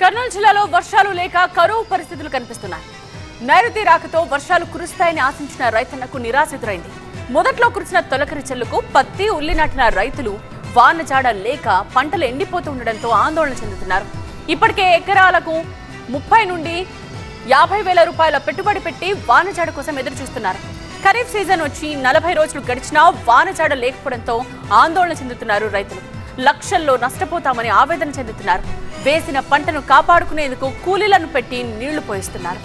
కర్నూలు జిల్లాలో వర్షాలు లేక కరువు పరిస్థితులు కనిపిస్తున్నాయి. నైరుతి రాకతో వర్షాలు కురుస్తాయని ఆశించిన రైతన్నకు నిరాశ ఎదురైంది. మొదట్లో కురిసిన తొలకరి చెల్లుకు పత్తి, ఉల్లి నాటిన రైతులు వానజాడ లేక పంటలు ఎండిపోతూ ఉండడంతో ఆందోళన చెందుతున్నారు. ఇప్పటికే ఎకరాలకు 30 నుండి 50 వేల రూపాయల పెట్టుబడి పెట్టి వానజాడ కోసం ఎదురు చూస్తున్నారు. ఖరీఫ్ సీజన్ వచ్చి 40 రోజులు గడిచినా వానజాడ లేకపోవడంతో ఆందోళన చెందుతున్నారు రైతులు. లక్షల్లో నష్టపోతామని ఆవేదన చెందుతున్నారు. వేసిన పంటను కాపాడుకునేందుకు కూలీలను పెట్టి నీళ్లు పోయిస్తున్నారు.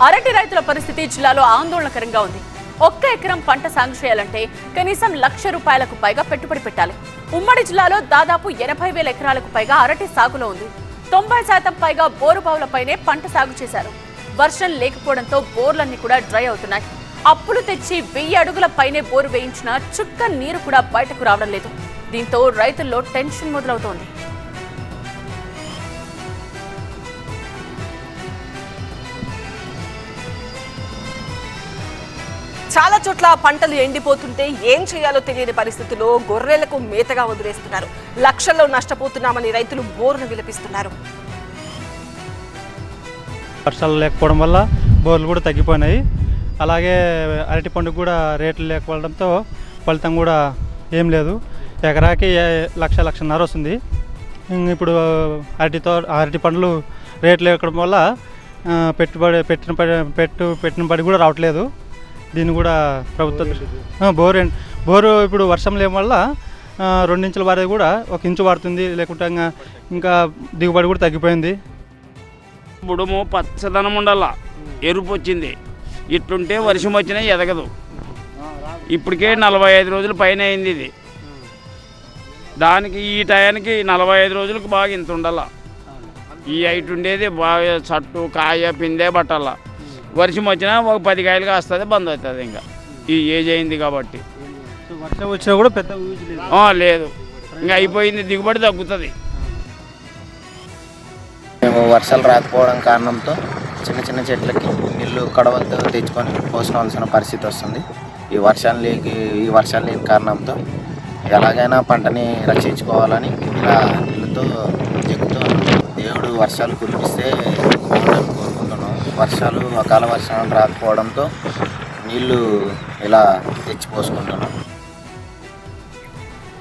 అరటి రైతుల పరిస్థితి జిల్లాలో ఆందోళనకరంగా ఉంది. ఒక్క ఎకరం పంట సాగు చేయాలంటే కనీసం 1,00,000 రూపాయలకు పైగా పెట్టుబడి పెట్టాలి. ఉమ్మడి జిల్లాలో దాదాపు 80,000 ఎకరాలకు పైగా అరటి సాగులో ఉంది. 90% పైగా బోరు బావులపైనే పంట సాగు చేశారు. వర్షం లేకపోవడంతో బోర్లన్నీ కూడా డ్రై అవుతున్నాయి. అప్పులు తెచ్చి 1000 అడుగుల పైనే బోరు వేయించినా చుక్క నీరు కూడా బయటకు రావడం లేదు. దీంతో రైతుల్లో టెన్షన్ మొదలవుతోంది. చాలా చోట్ల పంటలు ఎండిపోతుంటే ఏం చేయాలో తెలియని పరిస్థితుల్లో గొర్రెలకు మేతగా వదిలేస్తున్నారు. లక్షల్లో నష్టపోతున్నామని రైతులు బోరును విలపిస్తున్నారు. వర్షాలు లేకపోవడం వల్ల బోర్లు కూడా తగ్గిపోయినాయి. అలాగే అరటి పండుగ కూడా రేట్లు లేకపోవడంతో ఫలితం కూడా ఏం లేదు. ఎకరాకి 1,00,000-1,50,000 వస్తుంది. ఇప్పుడు అరటి పండ్లు రేట్లు లేకపోవడం వల్ల పెట్టిన పడి కూడా రావట్లేదు. దీన్ని కూడా ప్రభుత్వం బోరు ఇప్పుడు వర్షం లేని వల్ల 2 ఇంచుల వారేది కూడా 1 ఇంచు పడుతుంది. లేకుంటే ఇంకా దిగుబడి కూడా తగ్గిపోయింది. బుడుము పచ్చదనం ఉండాల, ఎరుపు వచ్చింది. ఇట్లుంటే వర్షం వచ్చినా ఎదగదు. ఇప్పటికే 45 రోజులు పైన అయింది ఇది. దానికి ఈ టయానికి 45 రోజులకు బాగా ఇంత ఉండాల. ఈ హైట్ ఉండేది బాగా చట్టు కాయ పిందే పట్టాల. వర్షం వచ్చినా ఒక 10 కాయలుగా వస్తుంది, బంద్ అవుతుంది. ఇంకా ఈ ఏజ్ అయింది కాబట్టి వర్షం వచ్చినా కూడా పెద్ద లేదు, ఇంకా అయిపోయింది, దిగుబడి తగ్గుతుంది. మేము వర్షాలు రాకపోవడం కారణంతో చిన్న చిన్న చెట్లకి నీళ్ళు కడవలతో తెచ్చుకొని పోసుకోవాల్సిన పరిస్థితి వస్తుంది. ఈ వర్షాలు లేని కారణంతో ఎలాగైనా పంటని రక్షించుకోవాలని ఇలా నీళ్ళతో చెక్కుతూ దేవుడు వర్షాలు కురిపిస్తే బాగుందని కోరుకుంటున్నాం. అకాల వర్షాలు రాకపోవడంతో నీళ్లు ఇలా తెచ్చి పోసుకుంటున్నాం.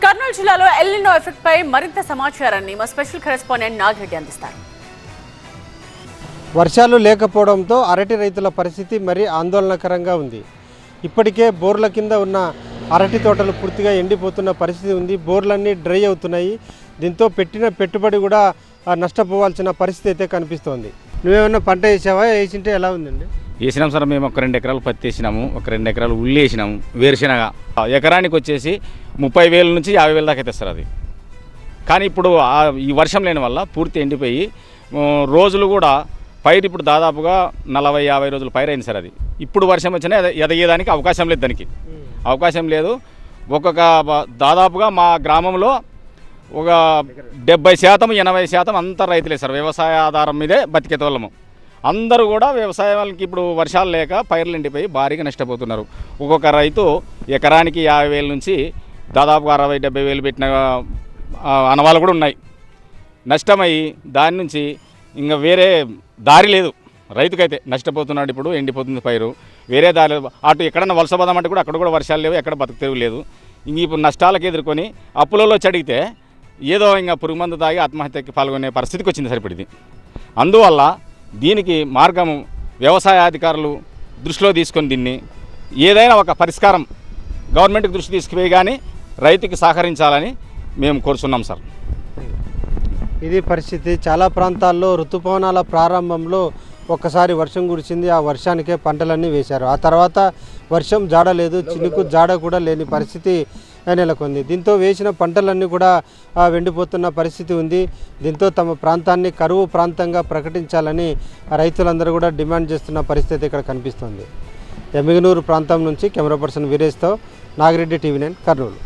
కర్నూలు జిల్లాలో ఎల్నినో ఎఫెక్ట్ పై మరింత సమాచారాన్ని మా స్పెషల్ కరెస్పాండెంట్ నాగిరెడ్డి అందిస్తారు. వర్షాలు లేకపోవడంతో అరటి రైతుల పరిస్థితి మరీ ఆందోళనకరంగా ఉంది. ఇప్పటికే బోర్ల కింద ఉన్న అరటి తోటలు పూర్తిగా ఎండిపోతున్న పరిస్థితి ఉంది. బోర్లన్నీ డ్రై అవుతున్నాయి. దీంతో పెట్టిన పెట్టుబడి కూడా నష్టపోవాల్సిన పరిస్థితి అయితే కనిపిస్తోంది. నువ్వేమన్నా పంట వేసావా? వేసింటే ఎలా ఉందండి? వేసినాం సార్. మేము ఒక 2 ఎకరాలు పత్తి వేసినాము, ఒక 2 ఎకరాలు ఉల్లి వేసినాము, వేరుశెనగ. ఎకరానికి వచ్చేసి 30,000 నుంచి 50,000 దాకా అయితే సార్ అది. కానీ ఇప్పుడు ఈ వర్షం లేని వల్ల పూర్తి ఎండిపోయి రోజులు కూడా పైరు ఇప్పుడు దాదాపుగా 40-50 రోజులు పైరు అయింది సార్ అది. ఇప్పుడు వర్షం వచ్చినా ఎదగేదానికి అవకాశం లేదు, దానికి అవకాశం లేదు. దాదాపుగా మా గ్రామంలో ఒక 70%-80% అంతా రైతులే సార్. వ్యవసాయ ఆధారం మీదే బతికేతోళ్ళము. అందరూ కూడా వ్యవసాయాలకి ఇప్పుడు వర్షాలు లేక పైర్లు ఎండిపోయి భారీగా నష్టపోతున్నారు. ఒక్కొక్క రైతు ఎకరానికి 50,000 నుంచి దాదాపు 60-70 వేలు పెట్టిన అనవాళ్ళు కూడా ఉన్నాయి. నష్టమయ్యి దాని నుంచి ఇంకా వేరే దారి లేదు రైతుకైతే. నష్టపోతున్నాడు, ఇప్పుడు ఎండిపోతుంది పైరు. వేరే దారి అటు ఎక్కడన్నా వలస పోదామంటే కూడా అక్కడ కూడా వర్షాలు లేవు, ఎక్కడ బతుకుతేవు లేదు. ఇంక ఇప్పుడు నష్టాలకు ఎదుర్కొని అప్పులలో చడిగితే ఏదో ఇంకా పురుగు మందు తాగి ఆత్మహత్యకి పాల్గొనే పరిస్థితికి వచ్చింది సరిపడింది. అందువల్ల దీనికి మార్గము వ్యవసాయ అధికారులు దృష్టిలో తీసుకొని దీన్ని ఏదైనా ఒక పరిష్కారం గవర్నమెంట్కి దృష్టి తీసుకుపోయి కానీ రైతుకి సహకరించాలని మేము కోరుతున్నాం సార్. ఇది పరిస్థితి. చాలా ప్రాంతాల్లో ఋతుపవనాల ప్రారంభంలో ఒక్కసారి వర్షం కురిసింది. ఆ వర్షానికే పంటలన్నీ వేశారు. ఆ తర్వాత వర్షం జాడ లేదు, చినుకు జాడ కూడా లేని పరిస్థితి నెలకొంది. దీంతో వేసిన పంటలన్నీ కూడా వెండిపోతున్న పరిస్థితి ఉంది. దీంతో తమ ప్రాంతాన్ని కరువు ప్రాంతంగా ప్రకటించాలని రైతులందరూ కూడా డిమాండ్ చేస్తున్న పరిస్థితి ఇక్కడ కనిపిస్తోంది. ఎమ్మిగనూరు ప్రాంతం నుంచి కెమెరా పర్సన్ వీరేష్తో నాగిరెడ్డి, TV9 కర్నూలు.